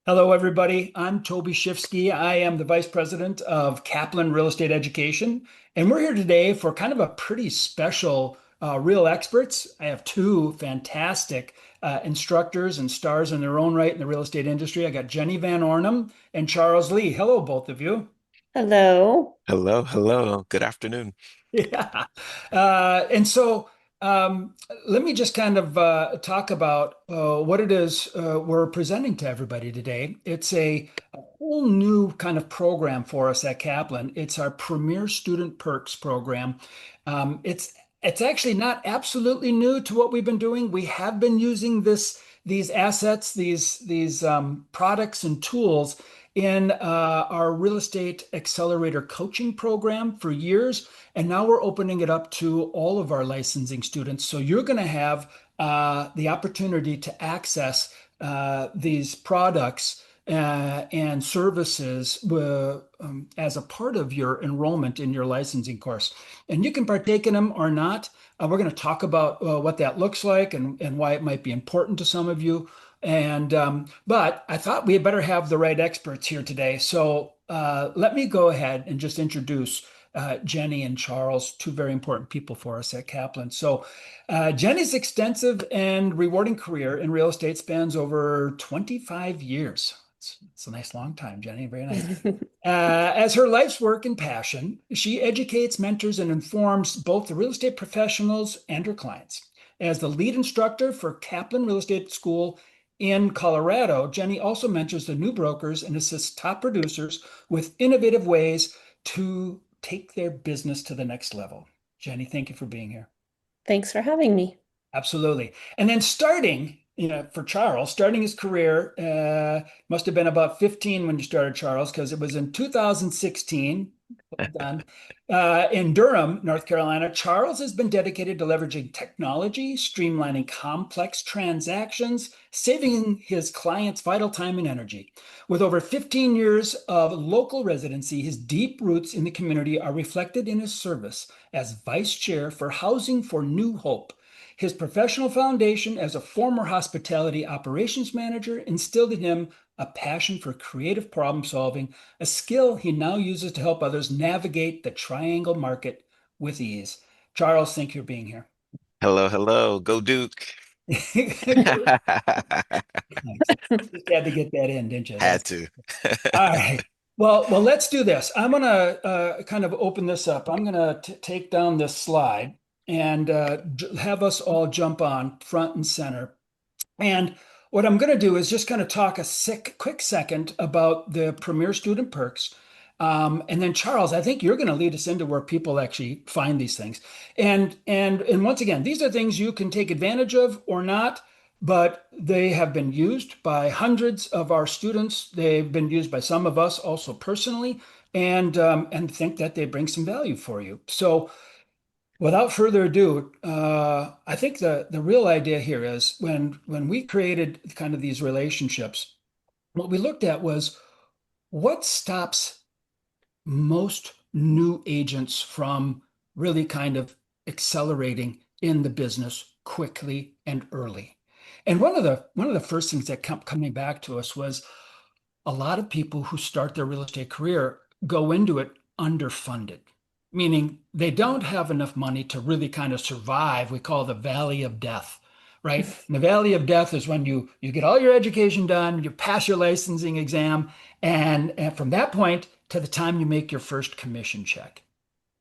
Hello, everybody. I'm Toby Shifsky. I am the Vice President of Kaplan Real Estate Education, and we're here today for kind of a pretty special real experts. I have two fantastic instructors and stars in their own right in the real estate industry. I got Jenny Van Ornum and Charles Lee. Hello, both of you. Hello. Hello, hello. Good afternoon. Yeah. And so um, let me just kind of talk about what it is we're presenting to everybody today. It's a whole new kind of program for us at Kaplan. It's our Premier Student Perks program. It's actually not absolutely new to what we've been doing. We have been using these assets, these products and tools in our real estate accelerator coaching program for years. And now we're opening it up to all of our licensing students. So you're going to have the opportunity to access these products and services as a part of your enrollment in your licensing course. And you can partake in them or not. We're going to talk about what that looks like and why it might be important to some of you. But I thought we had better have the right experts here today. So let me go ahead and just introduce Jenny and Charles, two very important people for us at Kaplan. So Jenny's extensive and rewarding career in real estate spans over 25 years. It's a nice long time, Jenny. Very nice. As her life's work and passion, she educates, mentors, and informs both the real estate professionals and her clients. As the lead instructor for Kaplan Real Estate School in Colorado, Jenny also mentors the new brokers and assists top producers with innovative ways to take their business to the next level. Jenny, thank you for being here. Thanks for having me. Absolutely. And then for Charles, starting his career, must have been about 15 when you started, Charles, because it was in 2016. Well done. In Durham, North Carolina, Charles has been dedicated to leveraging technology, streamlining complex transactions, saving his clients vital time and energy. With over 15 years of local residency, his deep roots in the community are reflected in his service as vice chair for Housing for New Hope. His professional foundation as a former hospitality operations manager instilled in him a passion for creative problem solving, a skill he now uses to help others navigate the triangle market with ease. Charles, thank you for being here. Hello, hello. Go Duke. Thanks. Just had to get that in, didn't you? Had to. All right. Well, let's do this. I'm going to kind of open this up. I'm going to take down this slide and have us all jump on front and center. And what I'm going to do is just kind of talk quick second about the Premier Student Perks. And then Charles, I think you're going to lead us into where people actually find these things. And once again, these are things you can take advantage of or not, but they have been used by hundreds of our students. They've been used by some of us also personally, and think that they bring some value for you. So without further ado, I think the real idea here is when we created kind of these relationships, what we looked at was what stops most new agents from really kind of accelerating in the business quickly and early. And one of the first things that kept coming back to us was a lot of people who start their real estate career go into it underfunded, meaning they don't have enough money to really kind of survive. We call the valley of death, right? And the valley of death is when you get all your education done, you pass your licensing exam, and from that point to the time you make your first commission check.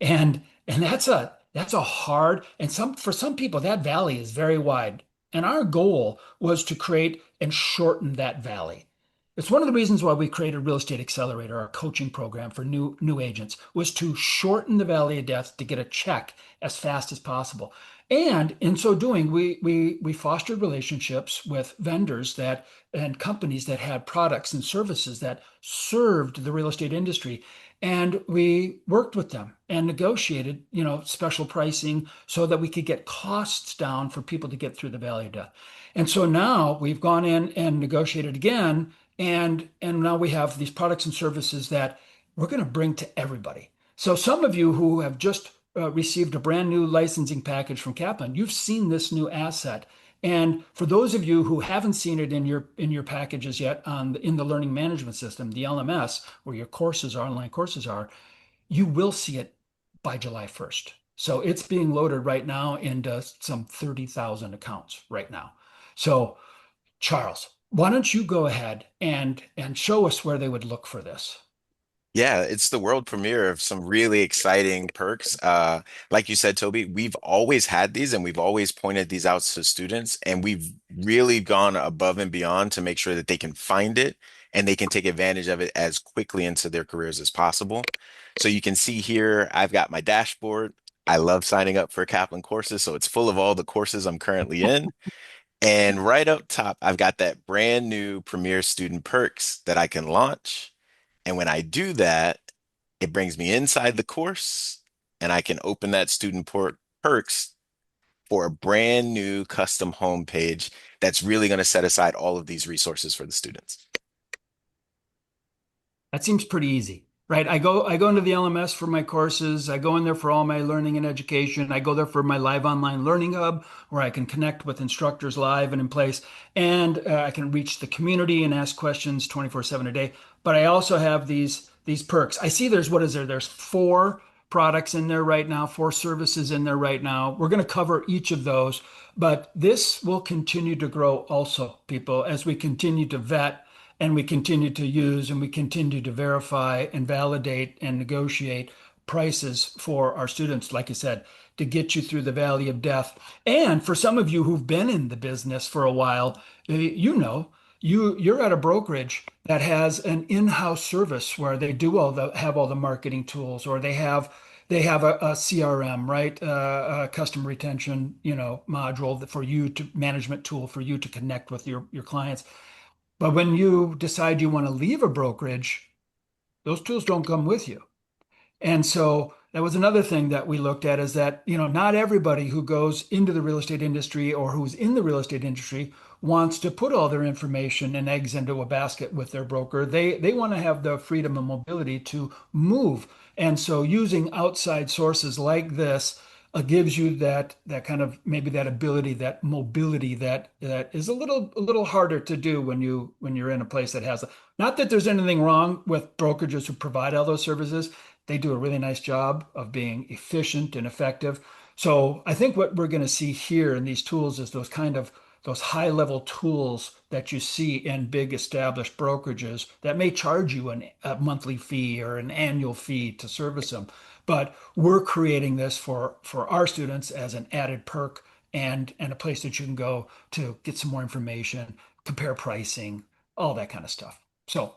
And that's a hard, and some for some people that valley is very wide. And our goal was to create and shorten that valley. It's one of the reasons why we created Real Estate Accelerator, our coaching program for new agents, was to shorten the valley of death to get a check as fast as possible. And in so doing, we fostered relationships with vendors that and companies that had products and services that served the real estate industry. And we worked with them and negotiated, special pricing so that we could get costs down for people to get through the valley of death. And so now we've gone in and negotiated again, and now we have these products and services that we're going to bring to everybody. So some of you who have just received a brand new licensing package from Kaplan, you've seen this new asset And for those of you who haven't seen it in your packages yet in the learning management system, the LMS, where your courses are, online courses are, you will see it by July 1st. So it's being loaded right now into some 30,000 accounts right now. So Charles, why don't you go ahead and show us where they would look for this? Yeah, it's the world premiere of some really exciting perks. Like you said, Toby, we've always had these and we've always pointed these out to students, and we've really gone above and beyond to make sure that they can find it and they can take advantage of it as quickly into their careers as possible. So you can see here, I've got my dashboard. I love signing up for Kaplan courses, so it's full of all the courses I'm currently in. And right up top, I've got that brand new Premier Student Perks that I can launch. And when I do that, it brings me inside the course and I can open that student port perks for a brand new custom homepage that's really going to set aside all of these resources for the students. That seems pretty easy, right? I go into the LMS for my courses. I go in there for all my learning and education. I go there for my live online learning hub where I can connect with instructors live and in place. And I can reach the community and ask questions 24/7 a day. But I also have these perks. I see there's what is there? There's four products in there right now, four services in there right now. We're going to cover each of those, but this will continue to grow also, people, as we continue to vet and we continue to use and we continue to verify and validate and negotiate prices for our students, like I said, to get you through the valley of death. And for some of you who've been in the business for a while, you know, you're at a brokerage that has an in-house service where they do have all the marketing tools, or they have a CRM, right? A customer retention, module for you to management tool for you to connect with your clients. But when you decide you want to leave a brokerage, those tools don't come with you. And so that was another thing that we looked at is that, not everybody who goes into the real estate industry or who's in the real estate industry wants to put all their information and eggs into a basket with their broker. They want to have the freedom and mobility to move. And so using outside sources like this gives you that kind of maybe that ability, that mobility that is a little harder to do when you're in a place that has. Not that there's anything wrong with brokerages who provide all those services. They do a really nice job of being efficient and effective. So I think what we're going to see here in these tools is those high level tools that you see in big established brokerages that may charge you a monthly fee or an annual fee to service them. But we're creating this for our students as an added perk and a place that you can go to get some more information, compare pricing, all that kind of stuff. So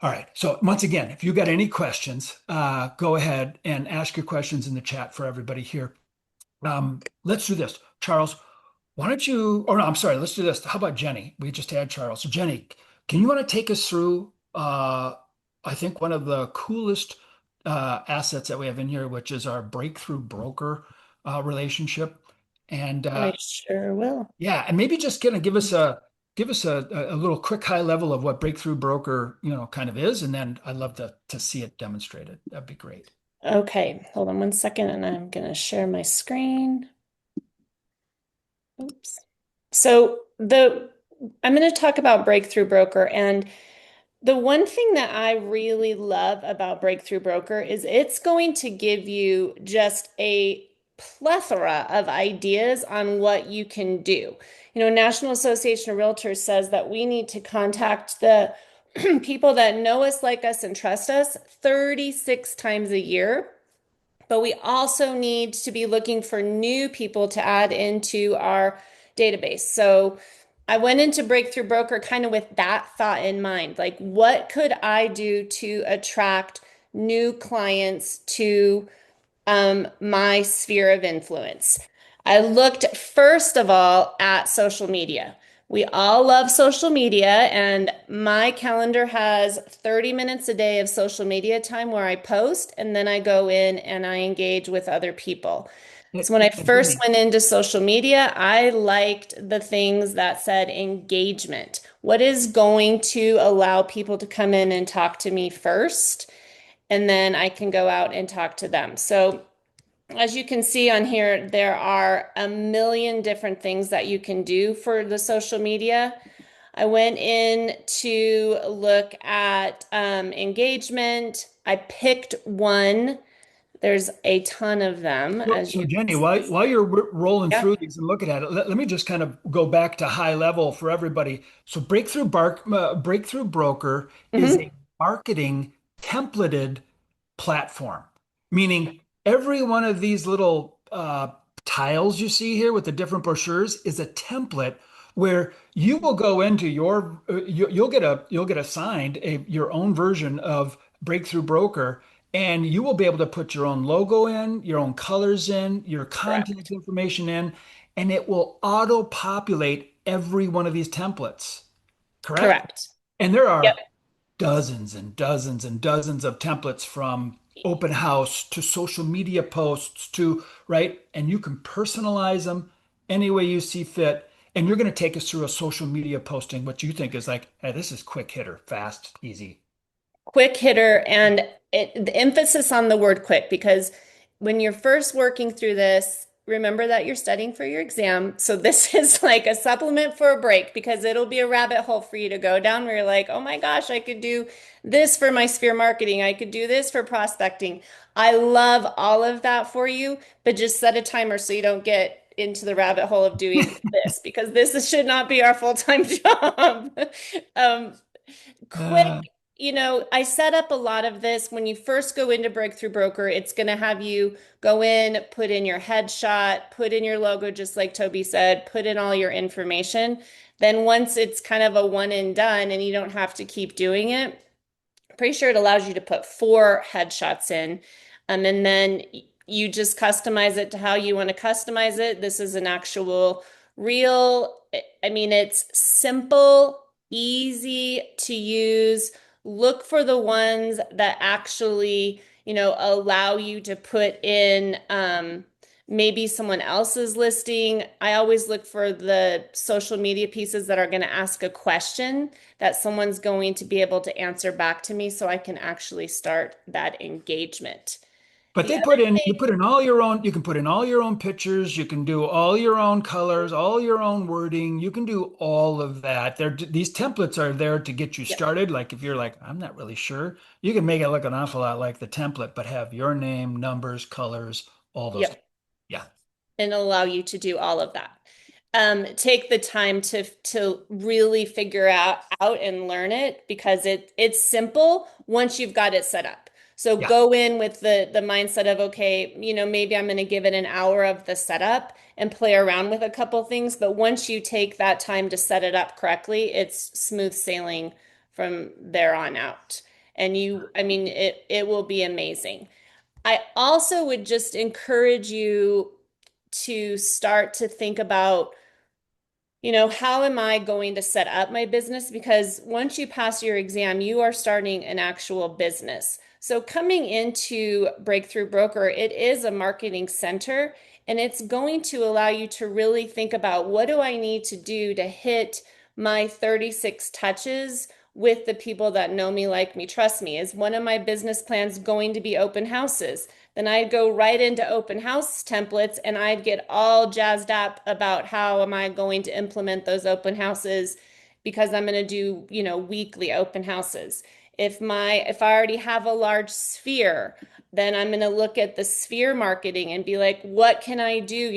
all right. So once again, if you got any questions, go ahead and ask your questions in the chat for everybody here. Let's do this. Charles, why don't you, or no, I'm sorry, let's do this. How about Jenny? We just had Charles. So Jenny, can you want to take us through, I think one of the coolest assets that we have in here, which is our breakthrough broker relationship. And I sure will. yeah, and maybe just gonna give us a little quick high level of what Breakthrough Broker, kind of is, and then I'd love to see it demonstrated. That'd be great. Okay, hold on one second and I'm going to share my screen. Oops. So I'm going to talk about Breakthrough Broker, and the one thing that I really love about Breakthrough Broker is it's going to give you just a plethora of ideas on what you can do. National Association of Realtors says that we need to contact the people that know us, like us, and trust us 36 times a year. But we also need to be looking for new people to add into our database. So I went into Breakthrough Broker kind of with that thought in mind. Like, what could I do to attract new clients to my sphere of influence? I looked first of all at social media. We all love social media, and my calendar has 30 minutes a day of social media time where I post and then I go in and I engage with other people. And So when I first Jenny, went into social media, I liked the things that said engagement. What is going to allow people to come in and talk to me first? And then I can go out and talk to them. So as you can see on here, there are a million different things that you can do for the social media. I went in to look at engagement. I picked one. There's a ton of them, So, as so you Jenny, can while see. you're rolling Yeah. through these and looking at it, let me just kind of go back to high level for everybody. So Breakthrough Broker is Hmm. a marketing templated platform, meaning every one of these little tiles you see here with the different brochures is a template where you will go into you'll get assigned your own version of Breakthrough Broker, and you will be able to put your own logo in, your own colors in, your contact Correct. information in, and it will auto populate every one of these templates. Correct? Correct. And there Yep. are dozens and dozens and dozens of templates from open house to social media posts to, right? And you can personalize them any way you see fit. And you're going to take us through a social media posting, what you think is like, hey, this is quick hitter, fast, easy. Quick hitter, and the emphasis on the word quick, because when you're first working through this, remember that you're studying for your exam. So this is like a supplement for a break, because it'll be a rabbit hole for you to go down where you're like, oh my gosh, I could do this for my sphere marketing. I could do this for prospecting. I love all of that for you, but just set a timer so you don't get into the rabbit hole of doing this, because should not be our full-time job. Um, quick, Uh, I set up a lot of this when you first go into Breakthrough Broker. It's going to have you go in, put in your headshot, put in your logo, just like Toby said, put in all your information. Then once it's kind of a one and done and you don't have to keep doing it, pretty sure it allows you to put 4 headshots in. And then you just customize it to how you want to customize it. This is an actual real, I mean, it's simple, easy to use. Look for the ones that actually, allow you to put in maybe someone else's listing. I always look for the social media pieces that are going to ask a question that someone's going to be able to answer back to me so I can actually start that engagement. but The they other you thing, put in all your own, you can put in all your own pictures, you can do all your own colors, all your own wording, you can do all of that. These templates are there to get you yeah, started. Like if you're like, I'm not really sure, you can make it look an awful lot like the template, but have your name, numbers, colors, all those. yep, Yeah. and allow you to do all of that. Take the time to really figure out and learn it, because it's simple once you've got it set up. So Yeah. go in with the mindset of, okay, maybe I'm going to give it an hour of the setup and play around with a couple things. But once you take that time to set it up correctly, it's smooth sailing from there on out. And I mean, it will be amazing. I also would just encourage you to start to think about, how am I going to set up my business? Because once you pass your exam, you are starting an actual business. So coming into Breakthrough Broker, it is a marketing center, and it's going to allow you to really think about, what do I need to do to hit my 36 touches with the people that know me, like me, trust me? Is one of my business plans going to be open houses? Then I'd go right into open house templates, and I'd get all jazzed up about how am I going to implement those open houses, because I'm going to do, weekly open houses. If I already have a large sphere, then I'm going to look at the sphere marketing and be like, what can I do?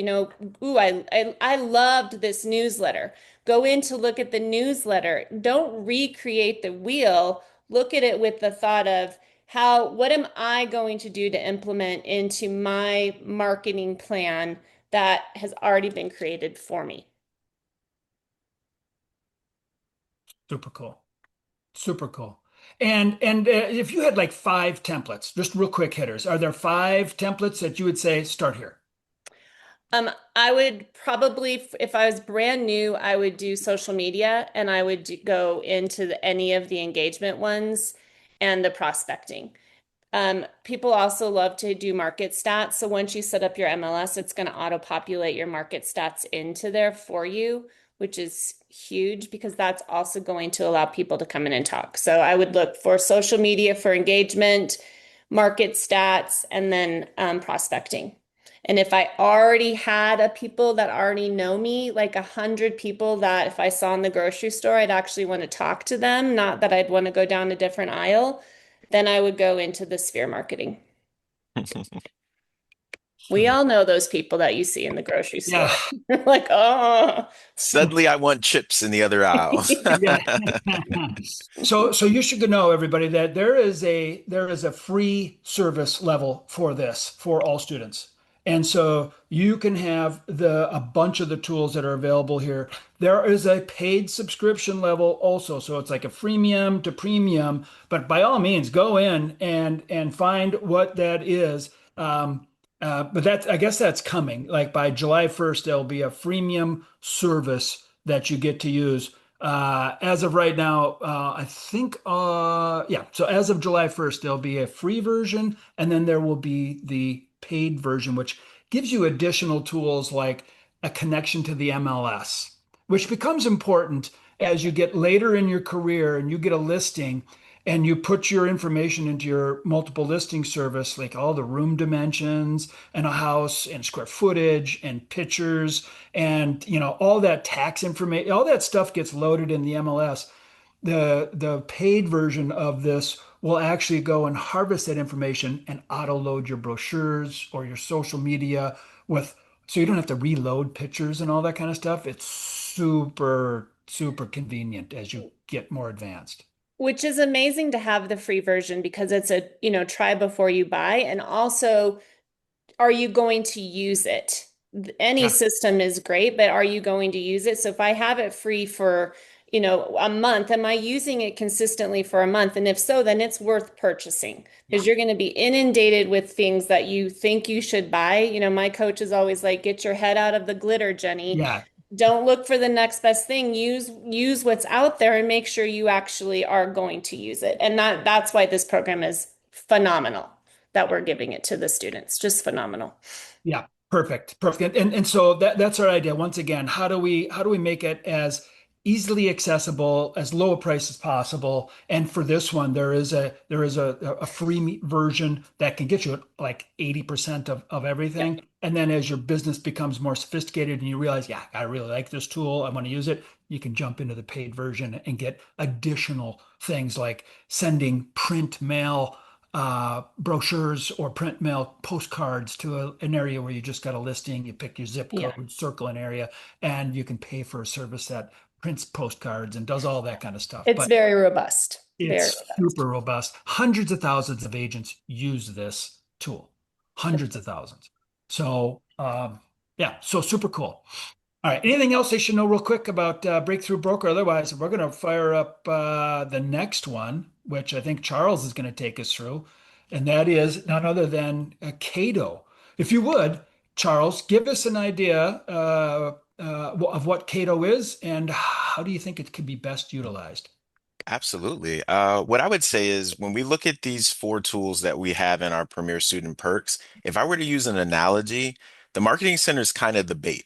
Ooh, I loved this newsletter. Go in to look at the newsletter. Don't recreate the wheel. Look at it with the thought of, what am I going to do to implement into my marketing plan that has already been created for me? Super cool. Super cool. And if you had like 5 templates, just real quick hitters, are there 5 templates that you would say start here? I would probably, if I was brand new, I would do social media, and I would go into any of the engagement ones and the prospecting. People also love to do market stats. So once you set up your MLS, it's going to auto-populate your market stats into there for you, which is huge, because that's also going to allow people to come in and talk. So I would look for social media for engagement, market stats, and then prospecting. And if I already had a people that already know me, like 100 people that if I saw in the grocery store, I'd actually want to talk to them, not that I'd want to go down a different aisle, then I would go into the sphere marketing. We So, all know those people that you see in the grocery yeah, store. Like, oh, Suddenly I want chips in the other aisle. yeah. So you should know, everybody, that there is a free service level for this for all students. And so you can have a bunch of the tools that are available here. There is a paid subscription level also. So it's like a freemium to premium, but by all means, go in and find what that is. But I guess that's coming. Like by July 1st, there'll be a freemium service that you get to use. As of right now, I think, yeah. So as of July 1st, there'll be a free version, and then there will be the paid version, which gives you additional tools like a connection to the MLS, which becomes important yep, as you get later in your career and you get a listing and you put your information into your multiple listing service, like all the room dimensions and a house and square footage and pictures and all that tax information, all that stuff gets loaded in the MLS. The paid version of this will actually go and harvest that information and auto load your brochures or your social media with, so you don't have to reload pictures and all that kind of stuff. It's super, super convenient as you get more advanced. which is amazing to have the free version because it's a, try before you buy. And also, are you going to use it? Any Yeah, system is great, but are you going to use it? So if I have it free for, a month, am I using it consistently for a month? And if so, then it's worth purchasing yeah, because you're going to be inundated with things that you think you should buy. My coach is always like, get your head out of the glitter, Jenny. yeah, Don't look for the next best thing. Use what's out there and make sure you actually are going to use it. And that's why this program is phenomenal that we're giving it to the students. Just phenomenal. yeah. Perfect, perfect. And so that's our idea. Once again, how do we make it as easily accessible, as low a price as possible? And for this one, there is a free version that can get you like 80% of Yep. everything. And then as your business becomes more sophisticated and you realize, yeah, I really like this tool, I want to use it, you can jump into the paid version and get additional things like sending print mail brochures or print mail postcards to an area where you just got a listing. You pick your zip Yeah. code, circle an area, and you can pay for a service that prints postcards and does all that kind of stuff. It's But very robust. Very it's robust. super robust. Hundreds of thousands of agents use this tool, hundreds of thousands. So, yeah, so super cool. All right. Anything else they should know real quick about Breakthrough Broker? Otherwise, we're going to fire up the next one, which I think Charles is going to take us through, and that is none other than Cato. If you would, Charles, give us an idea of what Cato is and how do you think it could be best utilized? Absolutely. What I would say is when we look at these four tools that we have in our Premier Student Perks, if I were to use an analogy, the Marketing Center is kind of the bait.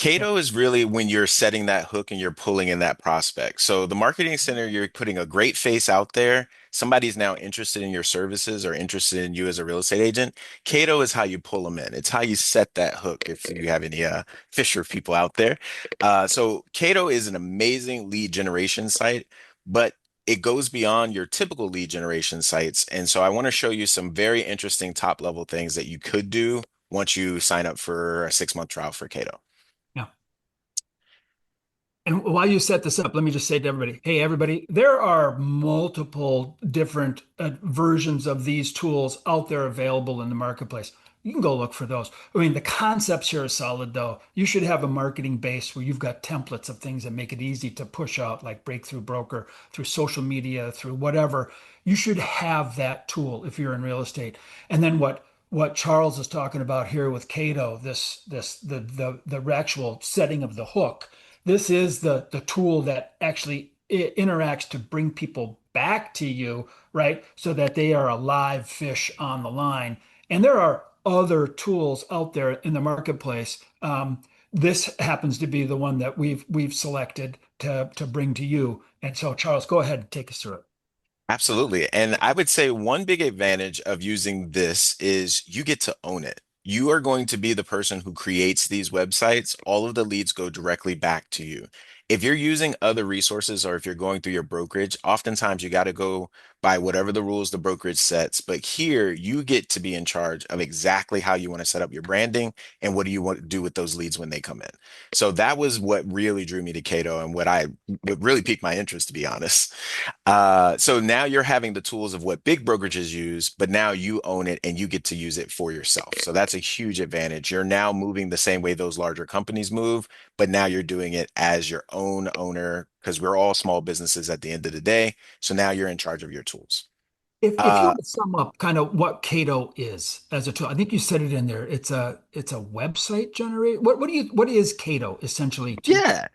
Okay. Cato is really when you're setting that hook and you're pulling in that prospect. So the marketing center, you're putting a great face out there. Somebody's now interested in your services or interested in you as a real estate agent. Cato is how you pull them in. It's how you set that hook if you have any Fisher people out there. So Cato is an amazing lead generation site, but it goes beyond your typical lead generation sites. And so I want to show you some very interesting top level things that you could do once you sign up for a 6-month trial for Cato. Yeah. And while you set this up, let me just say to everybody, hey, everybody, there are multiple different versions of these tools out there available in the marketplace. You can go look for those. I mean, the concepts here are solid, though. You should have a marketing base where you've got templates of things that make it easy to push out, like Breakthrough Broker, through social media, through whatever. You should have that tool if you're in real estate. And then what Charles is talking about here with Cato, the actual setting of the hook, this is the tool that actually interacts to bring people back to you, right? So that they are a live fish on the line. And there are other tools out there in the marketplace. This happens to be the one that we've selected to bring to you. And so, Charles, go ahead and take us through it. Absolutely. And I would say one big advantage of using this is you get to own it. you are going to be the person who creates these websites. All of the leads go directly back to you. If you're using other resources or if you're going through your brokerage, oftentimes you got to go by whatever the rules the brokerage sets. But here you get to be in charge of exactly how you want to set up your branding and what do you want to do with those leads when they come in. So that was what really drew me to Cato and what really piqued my interest, to be honest. So now you're having the tools of what big brokerages use, but now you own it and you get to use it for yourself. So that's a huge advantage. You're now moving the same way those larger companies move, but now you're doing it as your own owner because we're all small businesses at the end of the day. So now you're in charge of your tools. If you Uh, were to sum up kind of what Cato is as a tool, I think you said it in there. It's a website generator. What is Cato essentially to? yeah.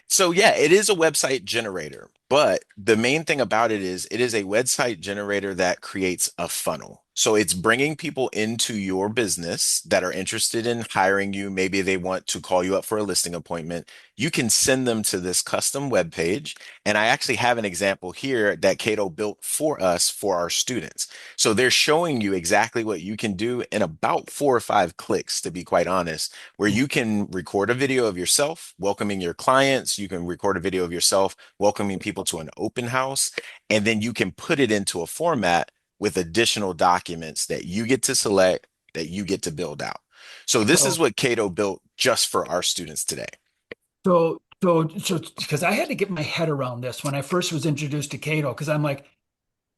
So yeah, it is a website generator, but the main thing about it is a website generator that creates a funnel. So it's bringing people into your business that are interested in hiring you. Maybe they want to call you up for a listing appointment. You can send them to this custom web page. And I actually have an example here that Cato built for us for our students. So they're showing you exactly what you can do in about 4 or 5 clicks, to be quite honest, where you can record a video of yourself welcoming your clients. You can record a video of yourself welcoming people to an open house, and then you can put it into a format with additional documents that you get to select, that you get to build out. So this is So what Cato built just for our students today. because I had to get my head around this when I first was introduced to Cato, because I'm like,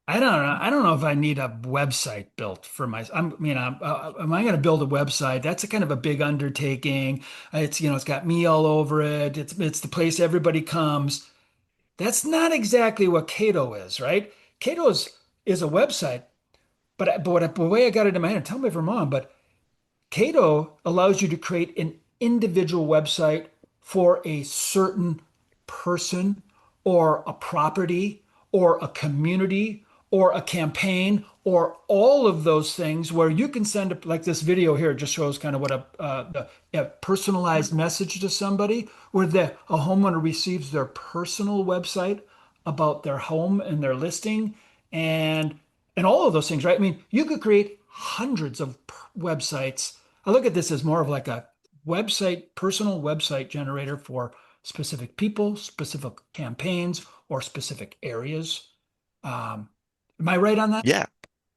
I don't know if I need a website built for my. Am I going to build a website? That's a kind of a big undertaking. It's got me all over it. It's the place everybody comes. That's not exactly what Cato is, right? Cato is a website, the way I got it in my head, tell me if I'm wrong, but Cato allows you to create an individual website for a certain person or a property or a community or a campaign or all of those things where you can send like this video here just shows kind of what a personalized message to somebody where a homeowner receives their personal website about their home and their listing and and all of those things, right? I mean, you could create hundreds of websites. I look at this as more of like a personal website generator for specific people, specific campaigns, or specific areas. Um, am I right on that? Yeah.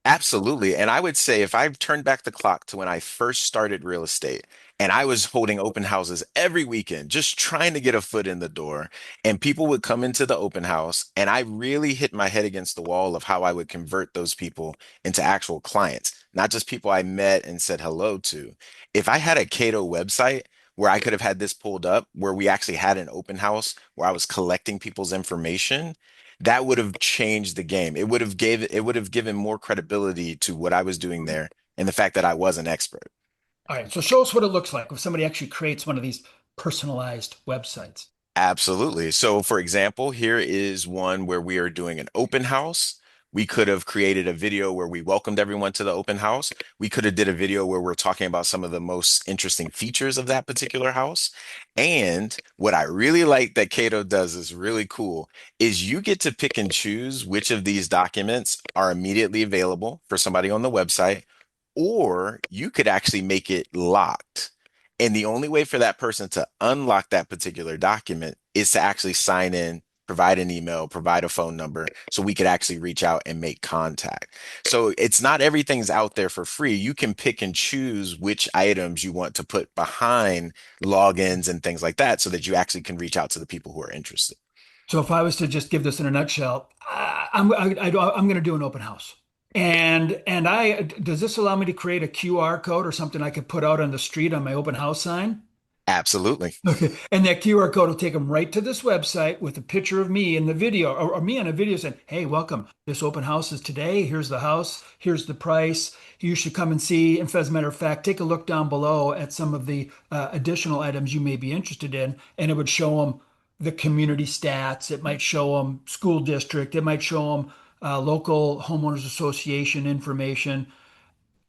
Absolutely. And I would say if I turned back the clock to when I first started real estate and I was holding open houses every weekend, just trying to get a foot in the door, and people would come into the open house, and I really hit my head against the wall of how I would convert those people into actual clients, not just people I met and said hello to. If I had a Cato website where I could have had this pulled up, where we actually had an open house where I was collecting people's information, that would have changed the game. It would have given more credibility to what I was doing there and the fact that I was an expert. All right. So show us what it looks like if somebody actually creates one of these personalized websites. Absolutely. So, for example, here is one where we are doing an open house. We could have created a video where we welcomed everyone to the open house. We could have did a video where we're talking about some of the most interesting features of that particular house. And what I really like that Cato does is really cool is you get to pick and choose which of these documents are immediately available for somebody on the website, or you could actually make it locked. And the only way for that person to unlock that particular document is to actually sign in, provide an email, provide a phone number so we could actually reach out and make contact. So it's not everything's out there for free. You can pick and choose which items you want to put behind logins and things like that so that you actually can reach out to the people who are interested. So if I was to just give this in a nutshell, I'm going to do an open house. And does this allow me to create a QR code or something I could put out on the street on my open house sign? Absolutely. Okay. And that QR code will take them right to this website with a picture of me in the video or me on a video saying, hey, welcome. This open house is today. Here's the house. Here's the price. You should come and see. And as a matter of fact, take a look down below at some of the additional items you may be interested in. And it would show them the community stats. It might show them school district. It might show them local homeowners association information.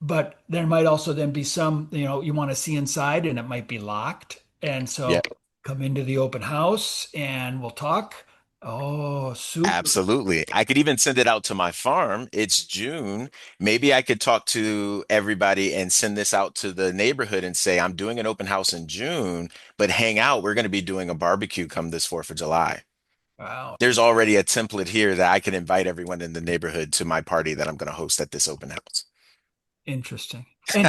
But there might also then be some, you want to see inside and it might be locked. And Yeah. so come into the open house and we'll talk. Oh, super. Absolutely. I could even send it out to my farm. It's June. Maybe I could talk to everybody and send this out to the neighborhood and say, I'm doing an open house in June, but hang out. We're going to be doing a barbecue come this 4th of July. Wow. There's already a template here that I can invite everyone in the neighborhood to my party that I'm going to host at this open house. Interesting. And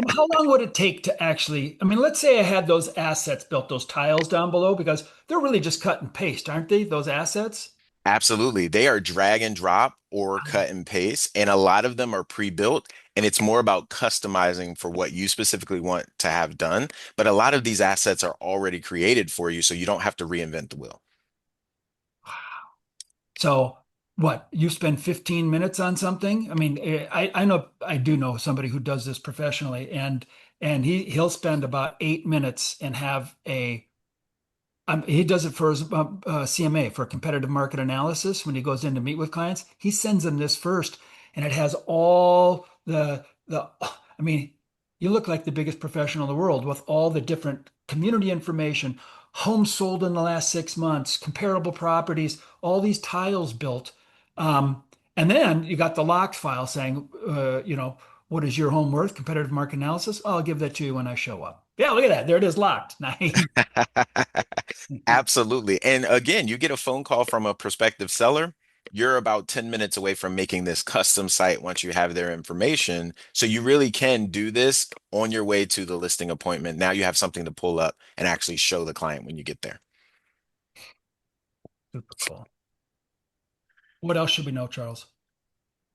how long would it take to actually, I mean, let's say I had those assets built, those tiles down below, because they're really just cut and paste, aren't they? Those assets? Absolutely. They are drag and drop or cut and paste, and a lot of them are pre-built, and it's more about customizing for what you specifically want to have done. But a lot of these assets are already created for you, so you don't have to reinvent the wheel. So what, you spend 15 minutes on something? I mean, I know I do know somebody who does this professionally, and he'll spend about 8 minutes and have a he does it for his CMA for competitive market analysis. When he goes in to meet with clients, he sends them this first, and it has all the. I mean, you look like the biggest professional in the world with all the different community information, homes sold in the last 6 months, comparable properties, all these tiles built, and then you got the locked file saying, what is your home worth? Competitive market analysis. I'll give that to you when I show up. Yeah, look at that. There it is, locked. Nice. Absolutely. And again, you get a phone call from a prospective seller. You're about 10 minutes away from making this custom site once you have their information. So you really can do this on your way to the listing appointment. Now you have something to pull up and actually show the client when you get there. Super cool. What else should we know, Charles?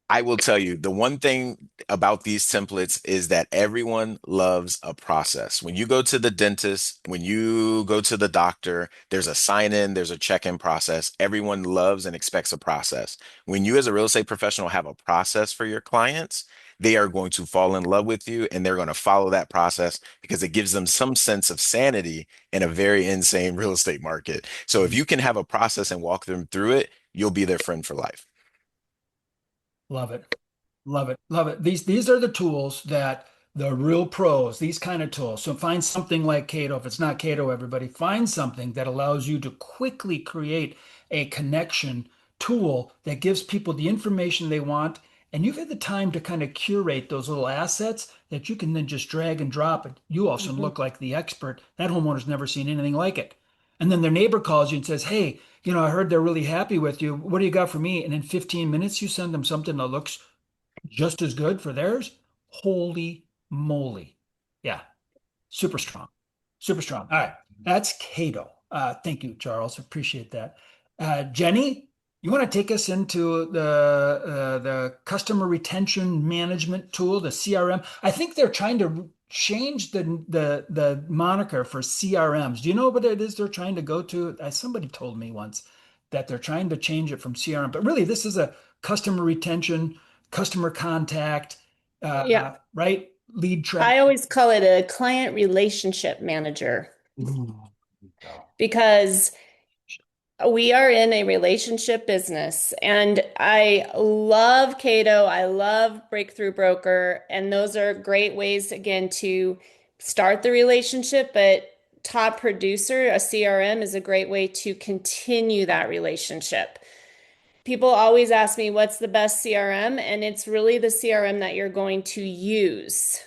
I will tell you, the one thing about these templates is that everyone loves a process. When you go to the dentist, when you go to the doctor, there's a sign in, there's a check in process. Everyone loves and expects a process. When you, as a real estate professional, have a process for your clients, they are going to fall in love with you and they're going to follow that process because it gives them some sense of sanity in a very insane real estate market. So if you can have a process and walk them through it, you'll be their friend for life. Love it. Love it. Love it. These are the tools that the real pros, these kind of tools. So find something like Cato. If it's not Cato, everybody, find something that allows you to quickly create a connection tool that gives people the information they want. And you've had the time to kind of curate those little assets that you can then just drag and drop it. You also Mhm. look like the expert. That homeowner's never seen anything like it. And then their neighbor calls you and says, "Hey, I heard they're really happy with you. What do you got for me?" And in 15 minutes, you send them something that looks just as good for theirs. Holy moly. Yeah, super strong. Super strong. All right. That's Cato. Thank you, Charles. Appreciate that. Jenny, you want to take us into the customer retention management tool, the CRM? I think they're trying to change the moniker for CRMs. Do you know what it is they're trying to go to? Somebody told me once that they're trying to change it from CRM, but really this is a customer retention, customer contact, Yeah. right? Lead track. I always call it a client relationship manager Ooh, go. because we are in a relationship business, and I love Cato. I love Breakthrough Broker, and those are great ways, again, to start the relationship. But Top Producer, a CRM, is a great way to continue that relationship. People always ask me, what's the best CRM? And it's really the CRM that you're going to use.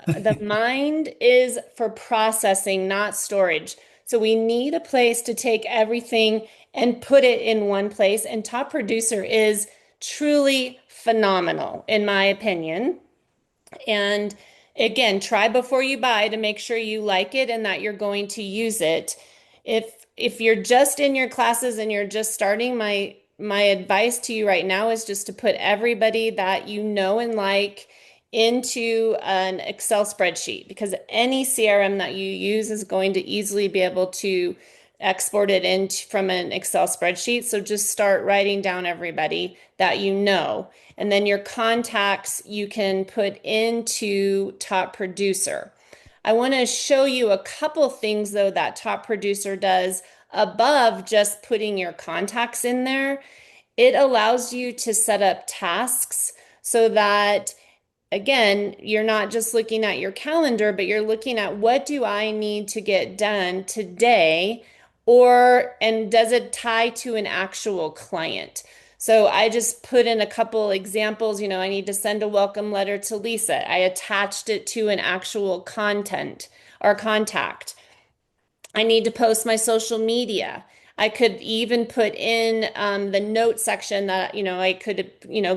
The mind is for processing, not storage. So we need a place to take everything and put it in one place. And Top Producer is truly phenomenal, in my opinion. And again, try before you buy to make sure you like it and that you're going to use it. If you're just in your classes and you're just starting, my advice to you right now is just to put everybody that you know and like into an Excel spreadsheet, because any CRM that you use is going to easily be able to export it in from an Excel spreadsheet. So just start writing down everybody that you know. And then your contacts you can put into Top Producer. I want to show you a couple things though that Top Producer does above just putting your contacts in there. It allows you to set up tasks so that, again, you're not just looking at your calendar, but you're looking at what do I need to get done today or and does it tie to an actual client? So I just put in a couple examples. I need to send a welcome letter to Lisa. I attached it to an actual content or contact. I need to post my social media. I could even put in the note section that, I could,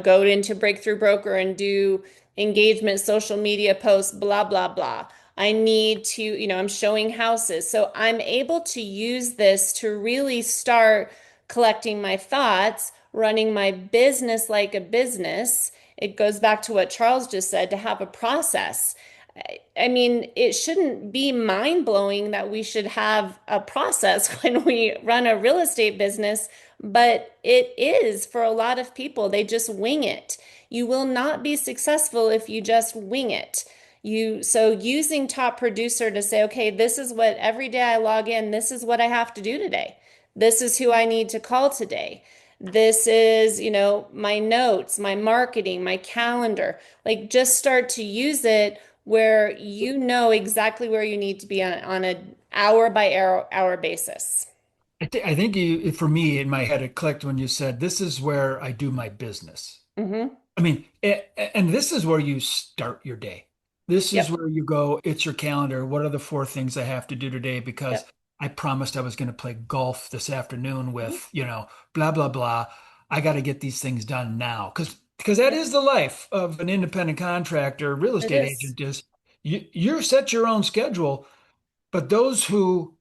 go into Breakthrough Broker and do engagement, social media posts, blah, blah, blah. I need to, I'm showing houses. So I'm able to use this to really start collecting my thoughts, running my business like a business. It goes back to what Charles just said, to have a process. I mean, it shouldn't be mind blowing that we should have a process when we run a real estate business, but it is for a lot of people. They just wing it. You will not be successful if you just wing it. So using Top Producer to say, okay, this is what every day I log in, this is what I have to do today. This is who I need to call today. This is, my notes, my marketing, my calendar. Like just start to use it where you know exactly where you need to be on an hour by hour basis. I think for me, in my head, it clicked when you said, "This is where I do my business." Hmm. I mean, and this is where you start your day. This is Yep. where you go, it's your calendar. What are the four things I have to do today? Because Yep. I promised I was going to play golf this afternoon with, blah, blah, blah. I got to get these things done now. Because that Yep. is the life of an independent contractor, real It estate is. agent is you set your own schedule. But those who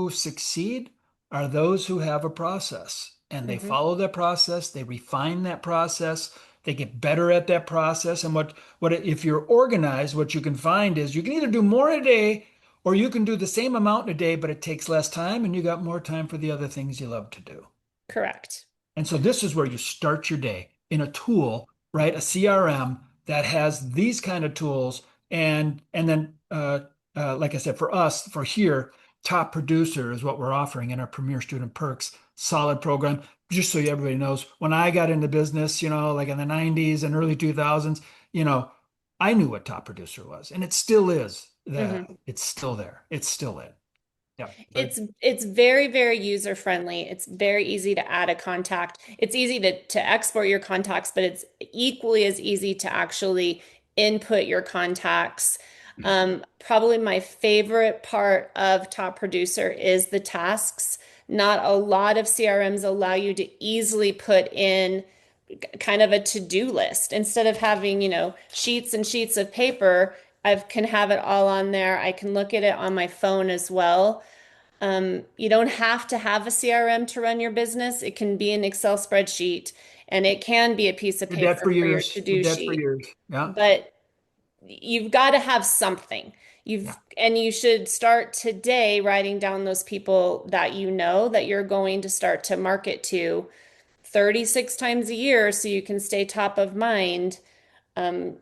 succeed are those who have a process and they Hmm. follow that process, they refine that process, they get better at that process. And what if you're organized, what you can find is you can either do more a day or you can do the same amount in a day, but it takes less time and you got more time for the other things you love to do. Correct. And so this is where you start your day in a tool, right? A CRM that has these kind of tools, and then like I said, for us, for here, Top Producer is what we're offering in our Premier Student Perks solid program. Just so everybody knows, when I got into business, like in the 90s and early 2000s, I knew what Top Producer was, and it still is. Hmm. It's still there. It's still it. Yeah. Very. It's very, very user friendly. It's very easy to add a contact. It's easy to export your contacts, but it's equally as easy to actually input your contacts. Probably my favorite part of Top Producer is the tasks. Not a lot of CRMs allow you to easily put in kind of a to-do list instead of having, sheets and sheets of paper. I can have it all on there. I can look at it on my phone as well. You don't have to have a CRM to run your business. It can be an Excel spreadsheet and it can be a piece of Did that for paper for your years. to-do Did that for sheet. years. Yeah. But you've got to have something. Yeah. You should start today writing down those people that you know that you're going to start to market to 36 times a year so you can stay top of mind. And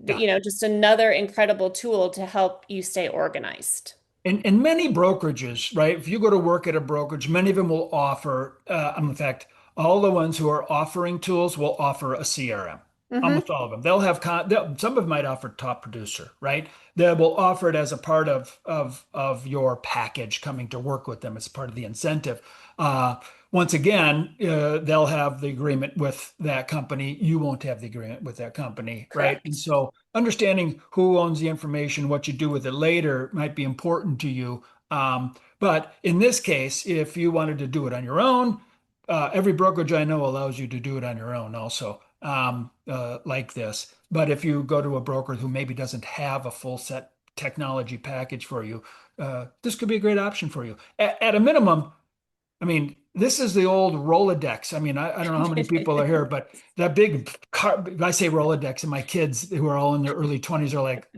Yeah. just another incredible tool to help you stay organized. And many brokerages, right? If you go to work at a brokerage, many of them will offer, in fact, all the ones who are offering tools will offer a CRM. Hmm. Almost all of them. Some of them might offer Top Producer, right? They will offer it as a part of your package coming to work with them as part of the incentive. Uh, Once again, they'll have the agreement with that company. You won't have the agreement with that company, right? And Correct. so understanding who owns the information, what you do with it later might be important to you. But in this case, if you wanted to do it on your own, every brokerage I know allows you to do it on your own also, like this. But if you go to a broker who maybe doesn't have a full set technology package for you, this could be a great option for you. At a minimum, I mean, this is the old Rolodex. I mean, I don't know how many people are here, but that big car, I say Rolodex, and my kids who are all in their early 20s are like,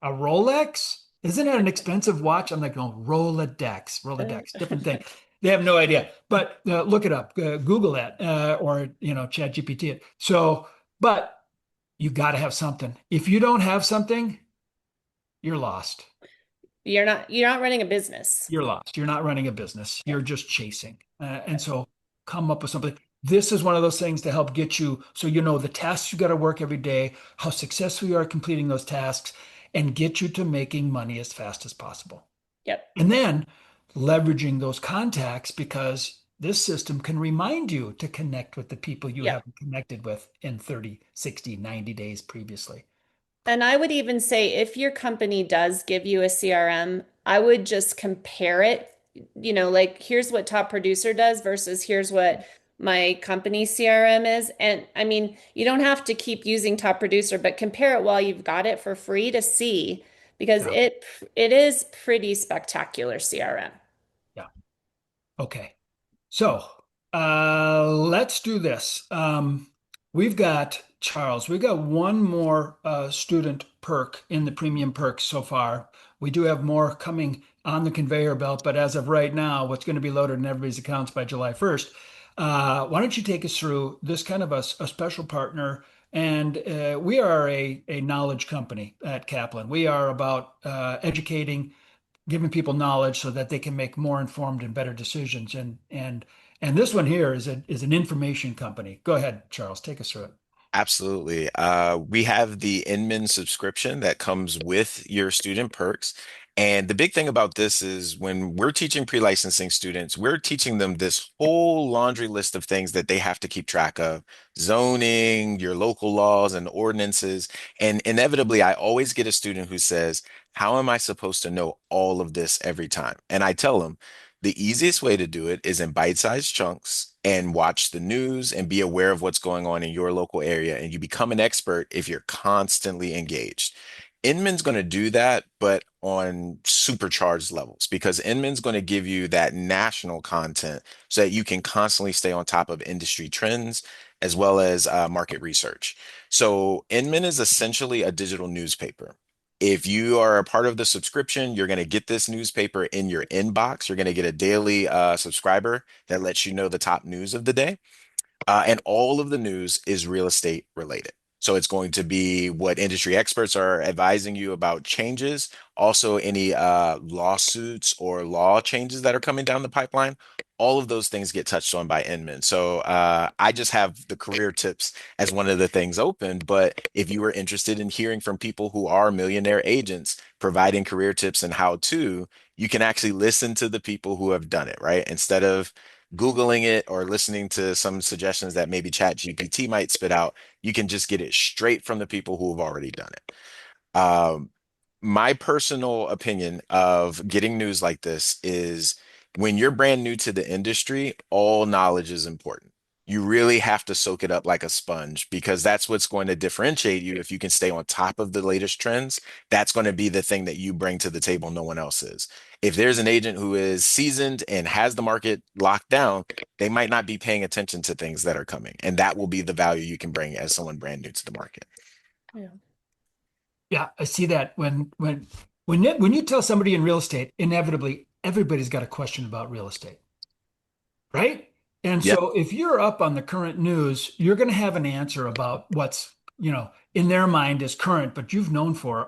a Rolex? Isn't that an expensive watch? I'm like, no, Rolodex, Rolodex, different thing. They have no idea, but look it up, Google that, or Chat GPT it. So, but you got to have something. If you don't have something, you're lost. You're not running a business. You're lost. You're not running a business. You're just chasing. And so come up with something. This is one of those things to help get you so you know the tasks you got to work every day, how successful you are completing those tasks, and get you to making money as fast as possible. Yep. And then leveraging those contacts because this system can remind you to connect with the people you Yep. haven't connected with in 30, 60, 90 days previously. And I would even say if your company does give you a CRM, I would just compare it, like here's what top producer does versus here's what my company CRM is. And I mean, you don't have to keep using top producer, but compare it while you've got it for free to see because Yeah. it is pretty spectacular CRM. Yeah. Okay. So let's do this. We've got Charles. We've got one more student perk in the premium perks so far. We do have more coming on the conveyor belt, but as of right now, what's going to be loaded in everybody's accounts by July 1st? Why don't you take us through this kind of a special partner? And we are a knowledge company at Kaplan. We are about educating, giving people knowledge so that they can make more informed and better decisions. And this one here is an information company. Go ahead, Charles, take us through it. Absolutely. We have the Inman subscription that comes with your student perks. And the big thing about this is when we're teaching pre-licensing students, we're teaching them this whole laundry list of things that they have to keep track of, zoning, your local laws and ordinances. And inevitably, I always get a student who says, how am I supposed to know all of this every time? And I tell them, the easiest way to do it is in bite-sized chunks and watch the news and be aware of what's going on in your local area. And you become an expert if you're constantly engaged. Inman's going to do that, but on supercharged levels because Inman's going to give you that national content so that you can constantly stay on top of industry trends as well as market research. So Inman is essentially a digital newspaper. If you are a part of the subscription, you're going to get this newspaper in your inbox. You're going to get a daily subscriber that lets you know the top news of the day. And all of the news is real estate related. So it's going to be what industry experts are advising you about changes, also any lawsuits or law changes that are coming down the pipeline. All of those things get touched on by Inman. So I just have the career tips as one of the things open. But if you are interested in hearing from people who are millionaire agents providing career tips and how to, you can actually listen to the people who have done it, right? Instead of Googling it or listening to some suggestions that maybe ChatGPT might spit out, you can just get it straight from the people who have already done it. Um, my personal opinion of getting news like this is when you're brand new to the industry, all knowledge is important. You really have to soak it up like a sponge because that's what's going to differentiate you. If you can stay on top of the latest trends, that's going to be the thing that you bring to the table no one else is. If there's an agent who is seasoned and has the market locked down, they might not be paying attention to things that are coming. And that will be the value you can bring as someone brand new to the market. Yeah. Yeah, I see that when you tell somebody in real estate, inevitably everybody's got a question about real estate, right? And Yep. so if you're up on the current news, you're going to have an answer about what's, in their mind is current, but you've known for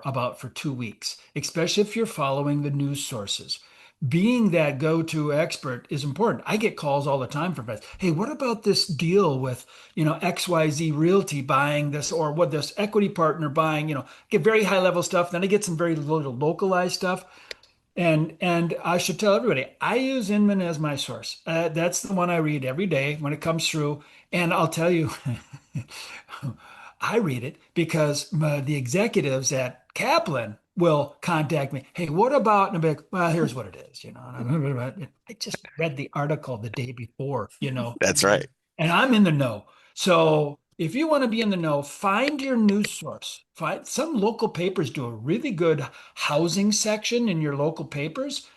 2 weeks, especially if you're following the news sources. Being that go-to expert is important. I get calls all the time from friends. Hey, what about this deal with, XYZ Realty buying this or what this equity partner buying, get very high level stuff. Then I get some very little localized stuff. And I should tell everybody, I use Inman as my source. That's the one I read every day when it comes through. And I'll tell you, I read it because the executives at Kaplan will contact me. Hey, what about? And I'll be like, well, here's what it is. I just read the article the day before, That's right. and I'm in the know. So if you want to be in the know, find your news source. Find some local papers do a really good housing section in your local papers.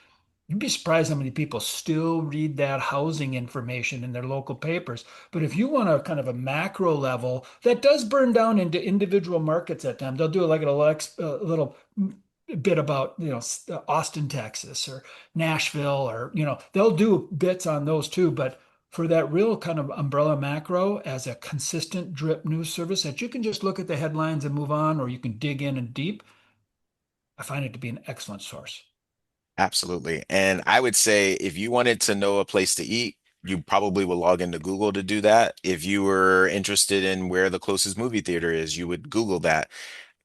You'd be surprised how many people still read that housing information in their local papers. But if you want a kind of a macro level, that does burn down into individual markets at times. They'll do like a little bit about, Austin, Texas or Nashville or, they'll do bits on those too. But for that real kind of umbrella macro as a consistent drip news service that you can just look at the headlines and move on, or you can dig in and deep, I find it to be an excellent source. Absolutely. And I would say if you wanted to know a place to eat, you probably would log into Google to do that. If you were interested in where the closest movie theater is, you would Google that.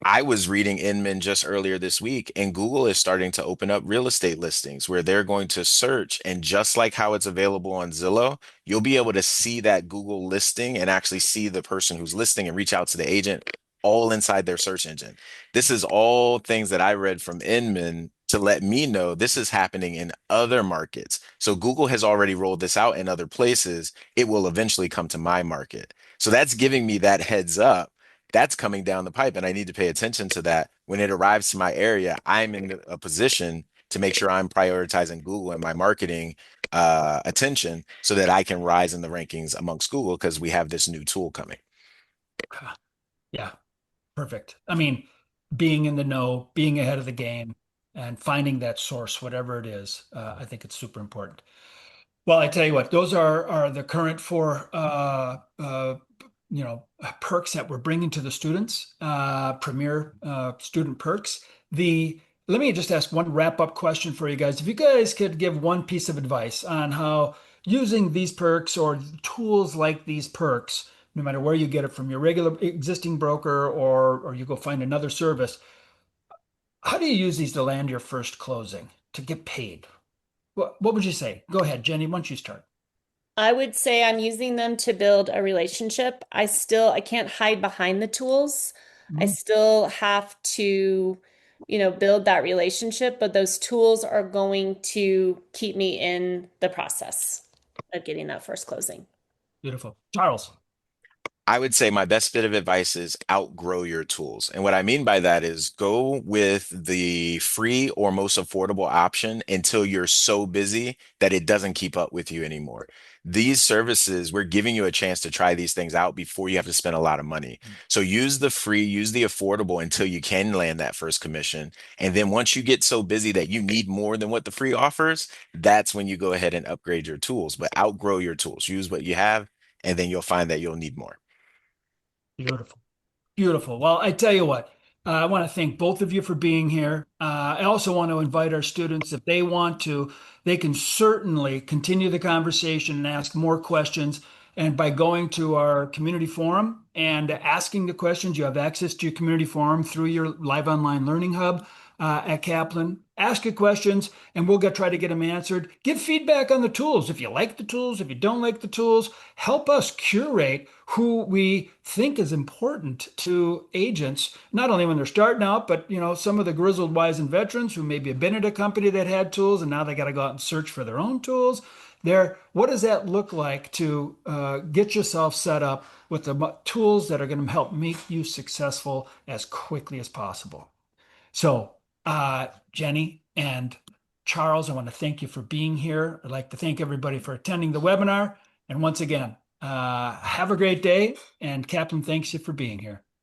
I was reading Inman just earlier this week, and Google is starting to open up real estate listings where they're going to search, and just like how it's available on Zillow, you'll be able to see that Google listing and actually see the person who's listing and reach out to the agent all inside their search engine. This is all things that I read from Inman to let me know this is happening in other markets. So Google has already rolled this out in other places. It will eventually come to my market. So that's giving me that heads up that's coming down the pipe, and I need to pay attention to that. When it arrives to my area, I'm in a position to make sure I'm prioritizing Google and my marketing attention so that I can rise in the rankings amongst Google because we have this new tool coming. Yeah, perfect. I mean, being in the know, being ahead of the game, and finding that source, whatever it is, I think it's super important. Well, I tell you what, those are the current four perks that we're bringing to the students, premier student perks. The Let me just ask one wrap-up question for you guys. If you guys could give one piece of advice on how using these perks or tools like these perks, no matter where you get it from your regular existing broker or you go find another service, how do you use these to land your first closing to get paid? What would you say? Go ahead, Jenny, why don't you start? I would say I'm using them to build a relationship. I can't hide behind the tools. I Mhm. still have to, build that relationship, but those tools are going to keep me in the process of getting that first closing. Beautiful. Charles. I would say my best bit of advice is outgrow your tools. And what I mean by that is go with the free or most affordable option until you're so busy that it doesn't keep up with you anymore. These services, we're giving you a chance to try these things out before you have to spend a lot of money. So use the free, use the affordable until you can land that first commission. And then once you get so busy that you need more than what the free offers, that's when you go ahead and upgrade your tools, but outgrow your tools. Use what you have, and then you'll find that you'll need more. Beautiful. Beautiful. Well, I tell you what, I want to thank both of you for being here. I also want to invite our students, if they want to, they can certainly continue the conversation and ask more questions. And by going to our community forum and asking the questions, you have access to your community forum through your live online learning hub at Kaplan. Ask your questions, and we'll try to get them answered. Give feedback on the tools. If you like the tools, if you don't like the tools, help us curate who we think is important to agents, not only when they're starting out, but some of the grizzled wizened veterans who maybe have been at a company that had tools and now they got to go out and search for their own tools. What does that look like to get yourself set up with the tools that are going to help make you successful as quickly as possible? So, Jenny and Charles, I want to thank you for being here. I'd like to thank everybody for attending the webinar. And once again, have a great day. And Kaplan thanks you for being here.